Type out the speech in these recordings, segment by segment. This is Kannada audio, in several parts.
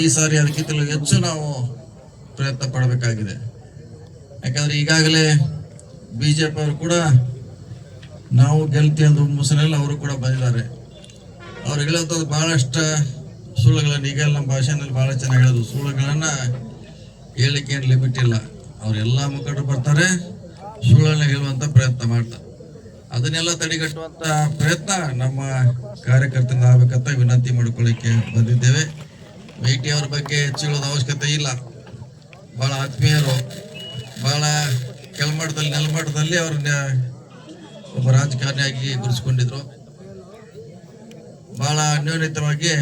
ಈ ಸಾರಿ ಅದಕ್ಕಿಂತಲೂ ಹೆಚ್ಚು ನಾವು ಪ್ರಯತ್ನ ಪಡಬೇಕಾಗಿದೆ. ಯಾಕಂದ್ರೆ ಈಗಾಗಲೇ ಬಿಜೆಪಿ ಅವರು ಕೂಡ ನಾವು ಗೆಲ್ತಿ ಅಂತ ಮುಸನಲ್ಲಿ ಅವರು ಕೂಡ ಬಂದಿದ್ದಾರೆ. ಅವ್ರು ಹೇಳೋದು ಬಹಳಷ್ಟು ಸುಳ್ಳುಗಳನ್ನ ಈಗೆಲ್ಲ ನಮ್ಮ ಭಾಷೆನಲ್ಲಿ ಬಹಳ ಚೆನ್ನಾಗಿ ಹೇಳೋದು, ಸುಳ್ಳುಗಳನ್ನ ಹೇಳಲಿಕ್ಕೆ ಏನು ಲಿಮಿಟ್ ಇಲ್ಲ. ಅವರೆಲ್ಲ ಮುಖಂಡರು ಬರ್ತಾರೆ, ಸುಳ್ಳನ್ನ ಹೇಳುವಂತ ಪ್ರಯತ್ನ ಮಾಡ್ತಾರೆ. ಅದನ್ನೆಲ್ಲ ತಡೆಗಟ್ಟುವಂತ ಪ್ರಯತ್ನ ನಮ್ಮ ಕಾರ್ಯಕರ್ತರಿಂದ ಆಗ್ಬೇಕಂತ ವಿನಂತಿ ಮಾಡ್ಕೊಳ್ಳಿಕ್ಕೆ ಬಂದಿದ್ದೇವೆ. ಮೇಟಿ ಅವ್ರ ಬಗ್ಗೆ ಹೆಚ್ಚು ಹೇಳೋದು ಅವಶ್ಯಕತೆ ಇಲ್ಲ. ಬಹಳ ಆತ್ಮೀಯರು, ಬಹಳ ಕೆಳಮಟ್ಟದಲ್ಲಿ ನೆಲಮಟ್ಟದಲ್ಲಿ ಅವ್ರನ್ನ ಒಬ್ಬ ರಾಜಕಾರಣಿಯಾಗಿ ಗುರುತಿಸಿಕೊಂಡಿದ್ರು. ಬಹಳ ಅನ್ಯೋನ್ಯತವಾಗಿ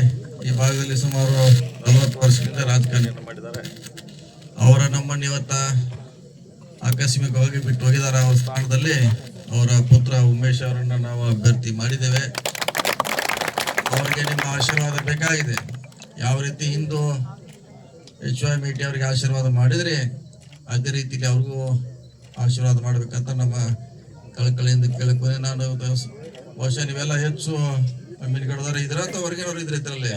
ಈ ಭಾಗದಲ್ಲಿ ಸುಮಾರು 40 ವರ್ಷದಿಂದ ರಾಜಕಾರಣಿಯನ್ನು ಮಾಡಿದ್ದಾರೆ. ಅವರ ನಮ್ಮನ್ನು ಇವತ್ತ ಆಕಸ್ಮಿಕವಾಗಿ ಬಿಟ್ಟು ಹೋಗಿದ್ದಾರೆ. ಅವರ ಸ್ಥಾನದಲ್ಲಿ ಅವರ ಪುತ್ರ ಉಮೇಶ್ ಅವರನ್ನ ನಾವು ಅಭ್ಯರ್ಥಿ ಮಾಡಿದ್ದೇವೆ. ಅವರಿಗೆ ನಿಮ್ಮ ಆಶೀರ್ವಾದ ಬೇಕಾಗಿದೆ. ಯಾವ ರೀತಿ ಇಂದು HY ಮೇಟಿ ಅವರಿಗೆ ಆಶೀರ್ವಾದ ಮಾಡಿದ್ರೆ ಅದೇ ರೀತಿಯಲ್ಲಿ ಅವ್ರಿಗೂ ಆಶೀರ್ವಾದ ಮಾಡ್ಬೇಕಂತ ನಮ್ಮ ಕಳಕಳಿಯಿಂದ ಕೇಳ್ಕೊಂಡೆ. ನಾನು ಬಹುಶಃ ನೀವೆಲ್ಲ ಹೆಚ್ಚು ಅಮ್ಮಿನಗಡದವ್ರು ಇದ್ರ ಅಥವಾ ಹೊರಗಿನವ್ರು ಇದ್ರೆ ಇದ್ರಲ್ಲಿ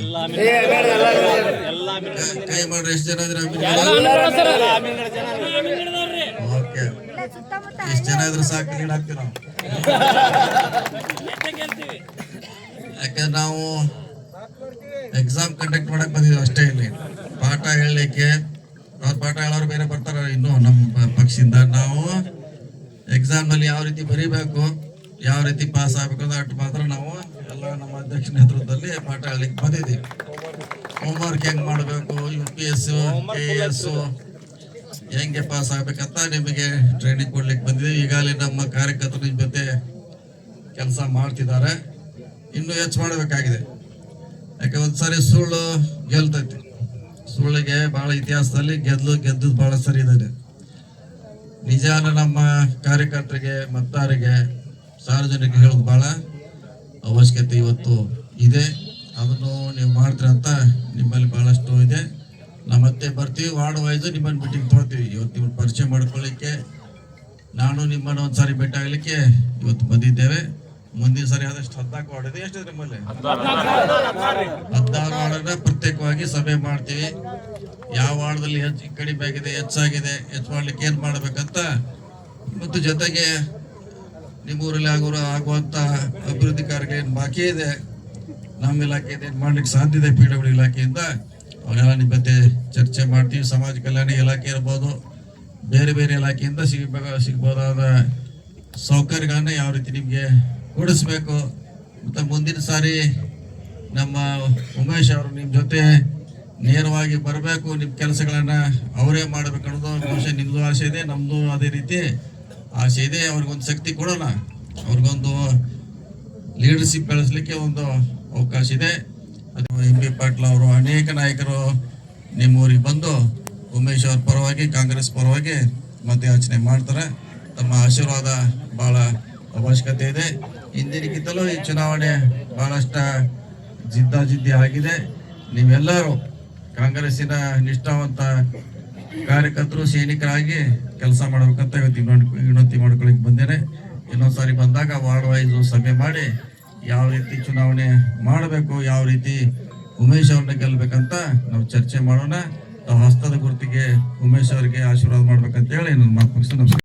ಕೈ ಮಾಡ್ರಿ. ಎಷ್ಟು ಜನ ಇದ್ರೆ ಓಕೆ, ಇಷ್ಟು ಜನ ಇದ್ರೆ ಸಾಕು, ನೀಡ್ ಹಾಕ್ತೀವಿ ನಾವು. ಯಾಕಂದ್ರೆ ನಾವು ಎಕ್ಸಾಮ್ ಕಂಡಕ್ಟ್ ಮಾಡಕ್ ಬಂದಿದ್ವಿ ಅಷ್ಟೇ. ಇಲ್ಲಿ ಪಾಠ ಹೇಳಲಿಕ್ಕೆ ಅವ್ರ ಪಾಠ ಹೇಳೋರು ಬೇರೆ ಬರ್ತಾರ ಇನ್ನು ನಮ್ಮ ಪಕ್ಷದಿಂದ. ನಾವು ಎಕ್ಸಾಮ್ ನಲ್ಲಿ ಯಾವ ರೀತಿ ಬರೀಬೇಕು, ಯಾವ ರೀತಿ ಪಾಸ್ ಆಗ್ಬೇಕು ಅಂತ ಅಷ್ಟು ಮಾತ್ರ ನಾವು ಎಲ್ಲ ನಮ್ಮ ಅಧ್ಯಕ್ಷ ನೇತೃತ್ವದಲ್ಲಿ ಪಾಠ ಹೇಳಲಿಕ್ಕೆ ಬಂದಿದ್ದೀವಿ. ಹೋಮ್ವರ್ಕ್ ಹೆಂಗ್ ಮಾಡಬೇಕು, UPS KS ಹೆಂಗೆ ಪಾಸ್ ಆಗ್ಬೇಕಂತ ನಿಮಗೆ ಟ್ರೈನಿಂಗ್ ಕೊಡ್ಲಿಕ್ಕೆ ಬಂದಿದ್ದೀವಿ. ಈಗಾಗಲೇ ನಮ್ಮ ಕಾರ್ಯಕರ್ತರು ನಿಮ್ ಜೊತೆ ಕೆಲಸ ಮಾಡ್ತಿದ್ದಾರೆ. ಇನ್ನೂ ಹೆಚ್ಚು ಮಾಡಬೇಕಾಗಿದೆ. ಯಾಕೆ ಒಂದ್ಸರಿ ಸುಳ್ಳು ಗೆಲ್ತೈತಿ. ಸುಳ್ಳಿಗೆ ಬಹಳ ಇತಿಹಾಸದಲ್ಲಿ ಗೆದ್ದು ಬಹಳ ಸರಿ ಇದೆ. ನಿಜಾನ ನಮ್ಮ ಕಾರ್ಯಕರ್ತರಿಗೆ ಮತದಾರರಿಗೆ ಸಾರ್ವಜನಿಕರಿಗೆ ಹೇಳೋದು ಬಹಳ ಅವಶ್ಯಕತೆ ಇವತ್ತು ಇದೆ. ಅದನ್ನು ನೀವು ಮಾಡ್ತೀರ ಅಂತ ನಿಮ್ಮಲ್ಲಿ ಬಹಳಷ್ಟು ಇದೆ. ನಾವು ಮತ್ತೆ ಬರ್ತೀವಿ, ವಾರ್ಡ್ ವೈಸ್ ನಿಮ್ಮನ್ನು ಮೀಟಿಂಗ್ ತೊಗೊಳ್ತೀವಿ. ಇವತ್ತು ನಿಮ್ಮನ್ನು ಪರಿಚಯ ಮಾಡ್ಕೊಳ್ಳಿಕ್ಕೆ, ನಾನು ನಿಮ್ಮನ್ನು ಒಂದ್ಸಾರಿ ಭೇಟಿ ಆಗ್ಲಿಕ್ಕೆ ಇವತ್ತು ಬಂದಿದ್ದೇವೆ. ಮುಂದಿನ ಸರಿ ಆದಷ್ಟು 14 ವಾರ್ಡ್ ಇದೆ. ಎಷ್ಟಿದೆ ನಿಮ್ಮಲ್ಲಿ? 16 ವಾರ್ಡನ್ನ ಪ್ರತ್ಯೇಕವಾಗಿ ಸಭೆ ಮಾಡ್ತೀವಿ. ಯಾವ ವಾರ್ಡ್ದಲ್ಲಿ ಹೆಚ್ಚು ಕಡಿಮೆ ಆಗಿದೆ, ಹೆಚ್ಚಾಗಿದೆ, ಹೆಚ್ಚು ಮಾಡ್ಲಿಕ್ಕೆ ಏನ್ ಮಾಡ್ಬೇಕಂತ, ಮತ್ತು ಜೊತೆಗೆ ನಿಮ್ಮೂರಲ್ಲಿ ಆಗುವಂತ ಅಭಿವೃದ್ಧಿ ಕಾರ್ಯ ಏನ್ ಬಾಕಿ ಇದೆ, ನಮ್ಮ ಇಲಾಖೆಯಿಂದ ಏನ್ ಮಾಡ್ಲಿಕ್ಕೆ ಸಾಧ್ಯ ಇದೆ, PWD ಇಲಾಖೆಯಿಂದ ಅವನ್ನೆಲ್ಲ ನಿಮ್ಮ ಜೊತೆ ಚರ್ಚೆ ಮಾಡ್ತೀವಿ. ಸಮಾಜ ಕಲ್ಯಾಣ ಇಲಾಖೆ ಇರ್ಬೋದು, ಬೇರೆ ಬೇರೆ ಇಲಾಖೆಯಿಂದ ಸಿಗ್ಬೋದಾದ ಸೌಕರ್ಯಗಳನ್ನ ಯಾವ ರೀತಿ ನಿಮ್ಗೆ ಕೊಡಿಸ್ಬೇಕು. ಮತ್ತೆ ಮುಂದಿನ ಸಾರಿ ನಮ್ಮ ಉಮೇಶ್ ಅವರು ನಿಮ್ ಜೊತೆ ನೇರವಾಗಿ ಬರಬೇಕು. ನಿಮ್ ಕೆಲಸಗಳನ್ನ ಅವರೇ ಮಾಡ್ಬೇಕು ಅನ್ನೋದು ಬಹುಶಃ ನಿಮ್ದು ಆಸೆ ಇದೆ, ನಮ್ದು ಅದೇ ರೀತಿ ಆಸೆ ಇದೆ. ಅವ್ರಿಗೊಂದು ಶಕ್ತಿ ಕೊಡೋಣ, ಅವ್ರಿಗೊಂದು ಲೀಡರ್ಶಿಪ್ ಬೆಳೆಸಲಿಕ್ಕೆ ಒಂದು ಅವಕಾಶ ಇದೆ. ಅದು MB ಪಾಟೀಲ್ ಅವರು, ಅನೇಕ ನಾಯಕರು ನಿಮ್ಮೂರಿಗೆ ಬಂದು ಉಮೇಶ್ ಅವ್ರ ಪರವಾಗಿ, ಕಾಂಗ್ರೆಸ್ ಪರವಾಗಿ ಮತಯಾಚನೆ ಮಾಡ್ತಾರೆ. ತಮ್ಮ ಆಶೀರ್ವಾದ ಬಹಳ ಅವಶ್ಯಕತೆ ಇದೆ. ಹಿಂದಿನಕ್ಕಿಂತಲೂ ಈ ಚುನಾವಣೆ ಬಹಳಷ್ಟು ಜಿದ್ದಾಜಿದ್ದಿ ಆಗಿದೆ. ನೀವೆಲ್ಲರೂ ಕಾಂಗ್ರೆಸ್ಸಿನ ನಿಷ್ಠಾವಂತ ಕಾರ್ಯಕರ್ತರು, ಸೈನಿಕರಾಗಿ ಕೆಲಸ ಮಾಡಬೇಕಂತ ಇವತ್ತು ವಿನಂತಿ ಮಾಡ್ಕೊಳಕ್ ಬಂದೇನೆ. ಇನ್ನೊಂದ್ಸಾರಿ ಬಂದಾಗ ವಾರ್ಡ್ ವೈಸ್ ಸಭೆ ಮಾಡಿ ಯಾವ ರೀತಿ ಚುನಾವಣೆ ಮಾಡಬೇಕು, ಯಾವ ರೀತಿ ಉಮೇಶ್ ಅವ್ರನ್ನ ಗೆಲ್ಬೇಕಂತ ನಾವು ಚರ್ಚೆ ಮಾಡೋಣ. ಹಸ್ತದ ಗುರುತಿಗೆ ಉಮೇಶ್ ಅವರಿಗೆ ಆಶೀರ್ವಾದ ಮಾಡ್ಬೇಕಂತ ಹೇಳಿ ನನ್ನ ಮಾತು ಮುಗಿಸ್ತೀನಿ. ನಮಸ್ಕಾರ.